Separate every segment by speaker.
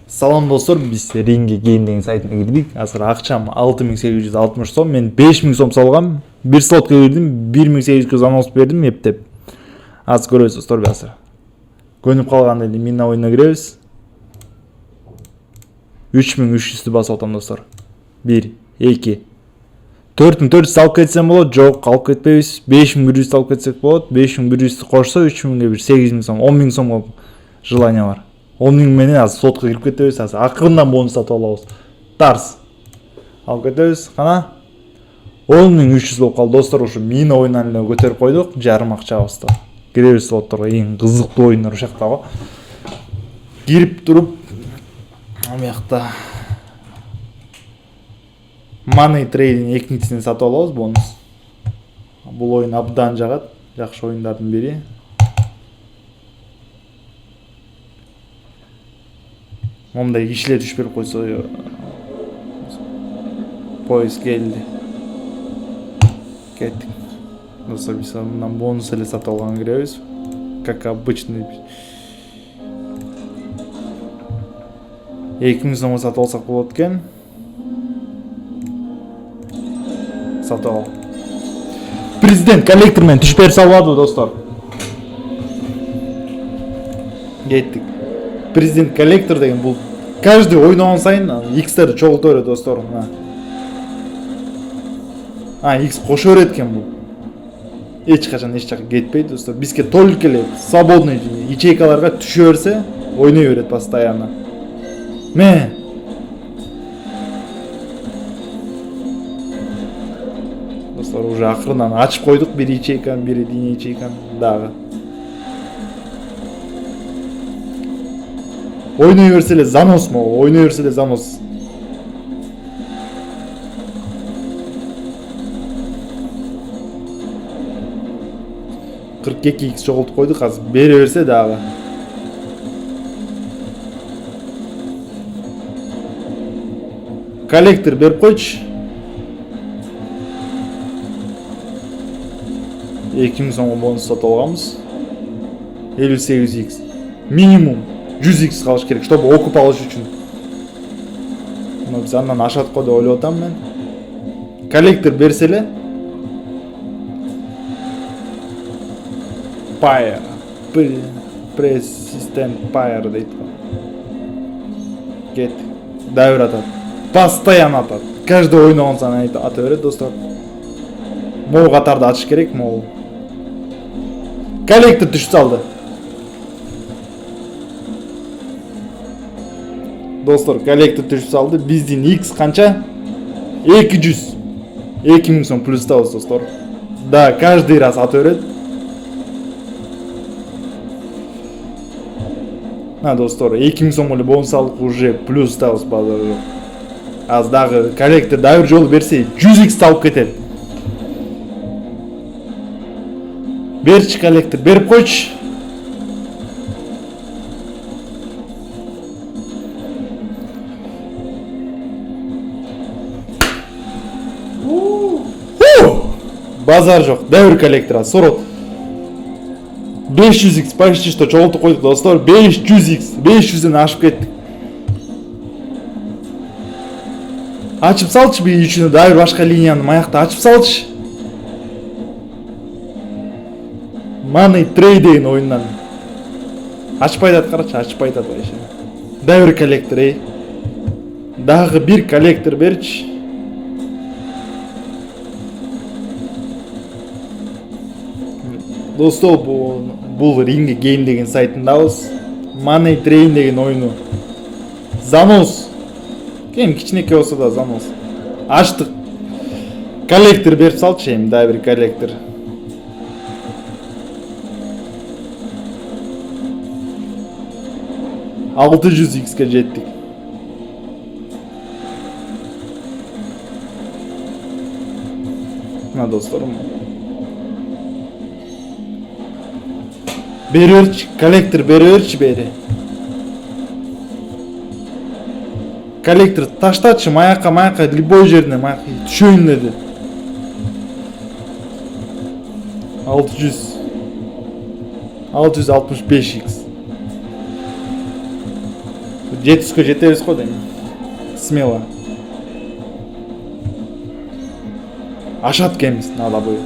Speaker 1: Салам достор, биз Ringge Game деген сайтына кирдик. Азыр акчам 6860 сом. Мен 5000 сом салгам. Бир слотко кирдим, 1800 занос бердим эптеп. Азыр көрөбүз достор, азыр. Көнүп калганда эле мина оюнуна киребиз. 3300'тü басып атам достор. 1 2 4400 салып кетсем болот, жок, алып кетпейбиз. 5100 салып кетсек болот. 5100'тü кошсо 3000ге бир 8000 сом, 10000 сомго желание бар. 10.000 менен азыр сотко кирип кетебиз, азыр акырындан бонус сатып алабыз. Тарс. Алып кетебиз, кана. 10.300 болуп калды достор, ушу мина оюнунан эле көтөрүп койдук, жарым акчабызды. Киребиз слотторго, эң кызыктуу оюндар ушакта го. Кирип туруп, амякта Money Trading экинчисин сатып алабыз, бонус. Бул оюн абдан жагат, жакшы оюндардын бири. Момдай кишилер түшүп берип койсо, поезд келди. Кеттик. Достор, биз мындан бонус эле сатып алганга киребиз. Как обычный. 2000 сомго сатып алсак болот экен. Сатып ал. Президент коллектор менен түшүп берип салбады достор. Кеттик. Президент коллектор деген бул каждый ойногон сайын X'терди чогулта берет достор. X кошо берет экен бул. Эч качан эч жака кетпейт достор. Бизге только эле свободный ячейкаларга түшө берсе, ойной берет постоянно. Достор, уже акырынан ачып койдук бир ячейканы, бир дине ячейканы дагы. Oynuyor versele Zanos mu? Oynuyor versele Zanos. X çoğultup koyduk az. Beri verse daha. Kolektör berip koyç. 2000 so'm bonus satып алганбыз. 58x. Minimum 100x қалыш керек, чтобы окуп алыш үчүн. Biz андан ашат го деп ойлоп атам мен. Коллектор берселе. Fire. Persistent fire дейт го. Кет. Дайыр атат. Постоянно атат. Каждый ойногон сайын ата берет достор. Могу катарды ачыш керек, могу. Коллектор түшүп салды. Достор, коллектор түшүп салды. Биздин X канча? 200. 2000 сом плюстабыз достор. Да, каждый раз ата берет. Достор, 2000 сом эле бонус алып уже плюстабыз базар жок. Az дагы коллектор дайыр жолу берсе 100x алып кетет. Берчи коллектор, берип койчу. Базар жок, дәвір коллектора, сорот. 500x почти что чогултуп койдук достор, 500x, 500'ден ашып кеттик. Ачып салчы бир үчүнө дайыр башка линияны маякта ачып салчы. Money Trade деген оюндан. Ачпай атат, карачы, ачпай атат вообще. Дайыр коллектор, Дагы бир коллектор берчи. Достор, бул Ringge Game деген сайтындабыз. Money Train деген оюну. Занос. Кем кичинекей болсо да занос. Ачтык. Коллектор берип салчы, эми дагы бир коллектор. $600x'ке жеттик. Досторум. Берерчи, коллектор берерчи бери. Коллектор таштачы маяка любой жерине маяка түшөйүн деди. 665x. 700-кө жетебиз го дейм. Смело. Ашат экенбиз нала бою.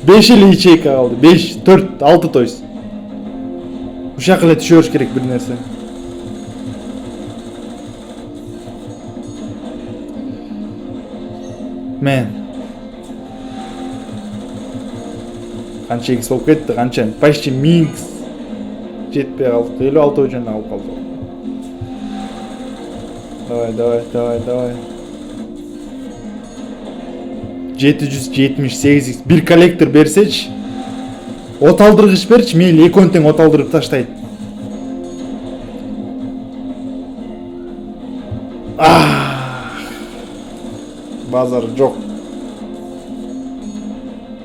Speaker 1: 5 эле ячейка калды. 5, 4, 6 то есть. Ушак эле түшөрүш керек бир нерсе. Мен. Канча X болуп кетти, канча? Почти 1000 X. Жетпей калдык. 56 үчүн алып калдык. Давай. 778 X. Bir коллектор берсечи. От алдыргыч берчи, мейли экөөнү тең от алдырып таштайт. Базар жок.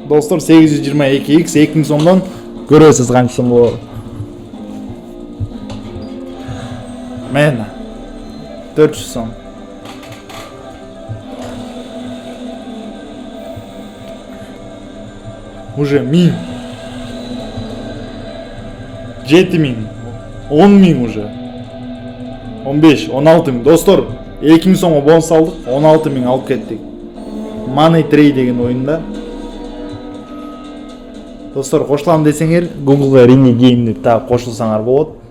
Speaker 1: Достор 822X 2000 сомдон көрөсүз канча сом болот. Мен 400 сом. Уже 1000. 7000. 10000 уже. 15, 16000. Достор, 2000 сомго бонус алдык, 16000 алып кеттик. Money Trade деген оюнда. Достор, кошулам десеңер, Google'га Rini Game деп тагып кошулсаңар болот.